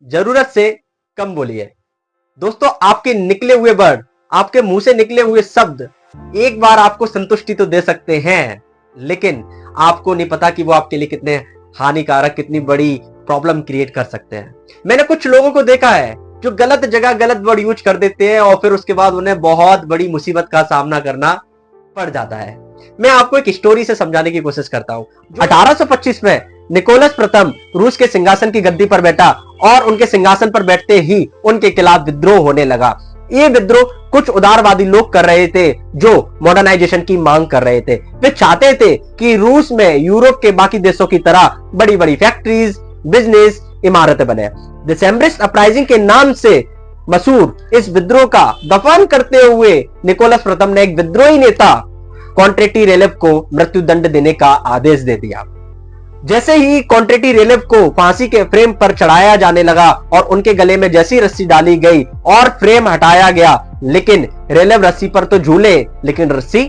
जरूरत से कम बोलिए। दोस्तों, आपके निकले हुए वर्ड, आपके मुंह से निकले हुए शब्द एक बार आपको संतुष्टि तो दे सकते हैं, लेकिन आपको नहीं पता कि वो आपके लिए कितने हानिकारक, कितनी बड़ी प्रॉब्लम क्रिएट कर सकते हैं। मैंने कुछ लोगों को देखा है जो गलत जगह गलत वर्ड यूज कर देते हैं और फिर उसके बाद उन्हें बहुत बड़ी मुसीबत का सामना करना पड़ जाता है। मैं आपको एक स्टोरी से समझाने की कोशिश करता हूं। 1825 में निकोलस प्रथम रूस के सिंहासन की गद्दी पर बैठा और उनके सिंहासन पर बैठते ही उनके खिलाफ विद्रोह होने लगा। ये विद्रोह कुछ उदारवादी लोग कर रहे थे जो मॉडर्नाइजेशन की मांग कर रहे थे। वे चाहते थे कि रूस में यूरोप के बाकी देशों की तरह बड़ी बड़ी फैक्ट्रीज, बिजनेस, इमारतें बने। दिसंब्रिस्ट अपराइजिंग के नाम से मशहूर इस विद्रोह का दफन करते हुए निकोलस प्रथम ने एक विद्रोही नेता कॉन्ट्रेटी-रेलेव को मृत्युदंड देने का आदेश दे दिया। जैसे ही कॉन्ट्रेटी-रेलेव को फांसी के फ्रेम पर चढ़ाया जाने लगा और उनके गले में जैसी रस्सी डाली गई और फ्रेम हटाया गया, लेकिन रेलेव रस्सी पर तो झूले, लेकिन रस्सी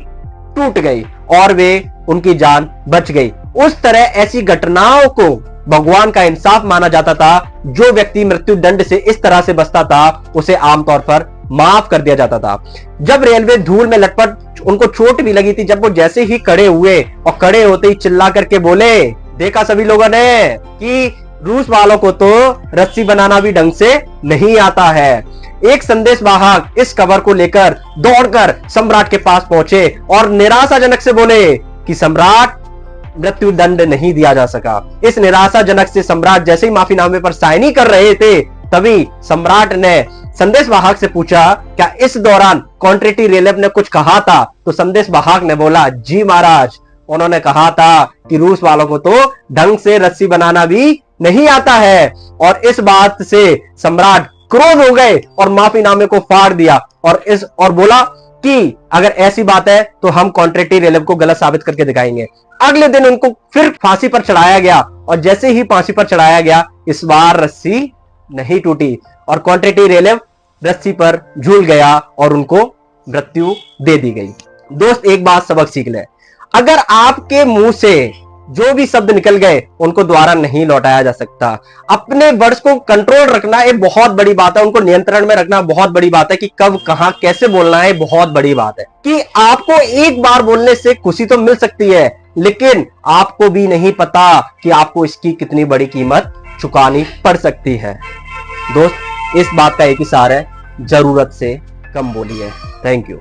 टूट गई और वे उनकी जान बच गई। उस तरह ऐसी घटनाओं को भगवान का इंसाफ माना जाता था। जो व्यक्ति मृत्युदंड से इस तरह से बचता था उसे आमतौर पर माफ कर दिया जाता था। जब रेलवे धूल में लटपट, उनको चोट भी लगी थी, जब वो जैसे ही खड़े हुए और खड़े होते ही चिल्ला करके बोले, देखा सभी लोगों ने कि रूस वालों को तो रस्सी बनाना भी ढंग से नहीं आता है। एक संदेश वाहक इस खबर को लेकर दौड़कर सम्राट के पास पहुंचे और निराशाजनक से बोले कि सम्राट, मृत्युदंड नहीं दिया जा सका। इस निराशाजनक से सम्राट जैसे ही माफीनामे पर साइन ही कर रहे थे, तभी सम्राट ने संदेश वाहक से पूछा, क्या इस दौरान कॉन्ट्रेटी-रेलेव ने कुछ कहा था? तो संदेश वाहक ने बोला, जी महाराज, उन्होंने कहा था कि रूस वालों को तो ढंग से रस्सी बनाना भी नहीं आता है। और इस बात से सम्राट क्रोध हो गए और माफीनामे को फाड़ दिया और बोला कि अगर ऐसी बात है तो हम कॉन्ट्रेटी-रेलेव को गलत साबित करके दिखाएंगे। अगले दिन उनको फिर फांसी पर चढ़ाया गया और जैसे ही फांसी पर चढ़ाया गया, इस बार रस्सी नहीं टूटी और कॉन्ट्रेटी-रेलेव रस्सी पर झूल गया और उनको मृत्यु दे दी गई। दोस्त, एक बात सबक सीख ले, अगर आपके मुंह से जो भी शब्द निकल गए उनको दोबारा नहीं लौटाया जा सकता। अपने वर्ड्स को कंट्रोल रखना एक बहुत बड़ी बात है, उनको नियंत्रण में रखना बहुत बड़ी बात है कि कब, कहां, कैसे बोलना है, बहुत बड़ी बात है। कि आपको एक बार बोलने से खुशी तो मिल सकती है, लेकिन आपको भी नहीं पता कि आपको इसकी कितनी बड़ी कीमत चुकानी पड़ सकती है। दोस्त, इस बात का एक ही सार है, जरूरत से कम बोलिए। Thank you.